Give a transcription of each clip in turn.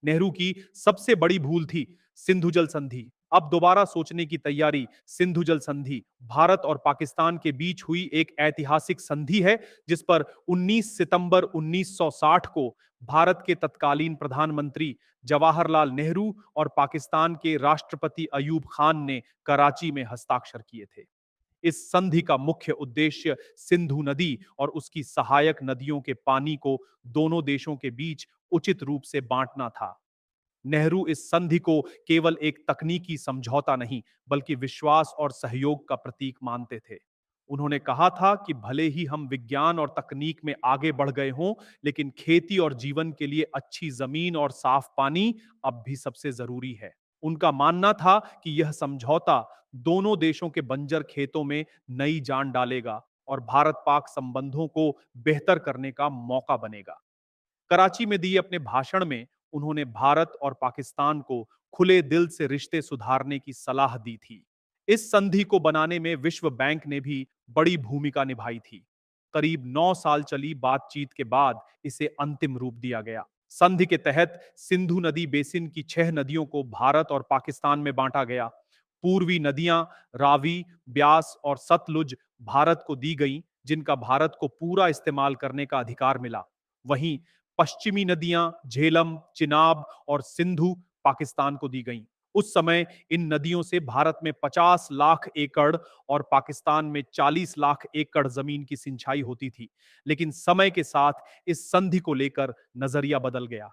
नेहरू की सबसे बड़ी भूल थी सिंधु जल संधि। अब दोबारा सोचने की तैयारी। सिंधु जल संधि भारत और पाकिस्तान के बीच हुई एक ऐतिहासिक संधि है, जिस पर 19 सितंबर 1960 को भारत के तत्कालीन प्रधानमंत्री जवाहरलाल नेहरू और पाकिस्तान के राष्ट्रपति अयूब खान ने कराची में हस्ताक्षर किए थे। इस संधि का मुख्य उद्देश्य सिंधु नदी और उसकी सहायक नदियों के पानी को दोनों देशों के बीच उचित रूप से बांटना था। नेहरू इस संधि को केवल एक तकनीकी समझौता नहीं, बल्कि विश्वास और सहयोग का प्रतीक मानते थे। उन्होंने कहा था कि भले ही हम विज्ञान और तकनीक में आगे बढ़ गए हों, लेकिन खेती और जीवन के लिए अच्छी जमीन और साफ पानी अब भी सबसे जरूरी है। उनका मानना था कि यह समझौता दोनों देशों के बंजर खेतों में नई जान डालेगा और भारत पाक संबंधों को बेहतर करने का मौका बनेगा। कराची में दिए अपने भाषण में उन्होंने भारत और पाकिस्तान को खुले दिल से रिश्ते सुधारने की सलाह दी थी। इस संधि को बनाने में विश्व बैंक ने भी बड़ी भूमिका निभाई थी। करीब 9 साल चली बातचीत के बाद इसे अंतिम रूप दिया गया। संधि के तहत सिंधु नदी बेसिन की 6 नदियों को भारत और पाकिस्तान में बांटा गया। पूर्वी नदियां रावी, ब्यास और सतलुज भारत को दी गईं, जिनका भारत को पूरा इस्तेमाल करने का अधिकार मिला। वहीं पश्चिमी नदियां झेलम, चिनाब और सिंधु पाकिस्तान को दी गईं। उस समय इन नदियों से भारत में 50 लाख एकड़ और पाकिस्तान में 40 लाख एकड़ जमीन की सिंचाई होती थी। लेकिन समय के साथ इस संधि को लेकर नजरिया बदल गया।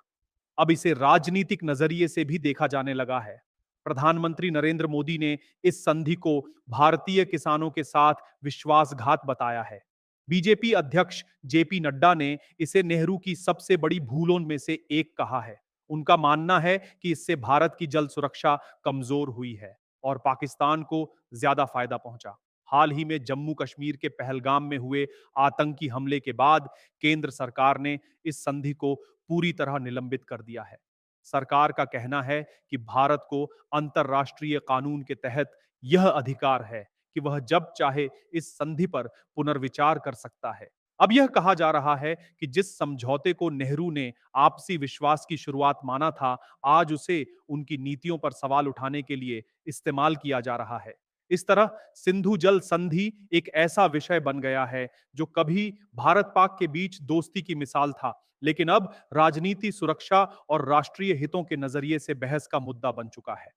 अब इसे राजनीतिक नजरिए से भी देखा जाने लगा है। प्रधानमंत्री नरेंद्र मोदी ने इस संधि को भारतीय किसानों के साथ विश्वासघात बताया है। बीजेपी अध्यक्ष जेपी नड्डा ने इसे नेहरू की सबसे बड़ी भूलों में से एक कहा है। उनका मानना है कि इससे भारत की जल सुरक्षा कमजोर हुई है और पाकिस्तान को ज्यादा फायदा पहुंचा। हाल ही में जम्मू कश्मीर के पहलगाम में हुए आतंकी हमले के बाद केंद्र सरकार ने इस संधि को पूरी तरह निलंबित कर दिया है। सरकार का कहना है कि भारत को अंतर्राष्ट्रीय कानून के तहत यह अधिकार है कि वह जब चाहे इस संधि पर पुनर्विचार कर सकता है। अब यह कहा जा रहा है कि जिस समझौते को नेहरू ने आपसी विश्वास की शुरुआत माना था, आज उसे उनकी नीतियों पर सवाल उठाने के लिए इस्तेमाल किया जा रहा है। इस तरह सिंधु जल संधि एक ऐसा विषय बन गया है जो कभी भारत पाक के बीच दोस्ती की मिसाल था, लेकिन अब राजनीति, सुरक्षा और राष्ट्रीय हितों के नजरिए से बहस का मुद्दा बन चुका है।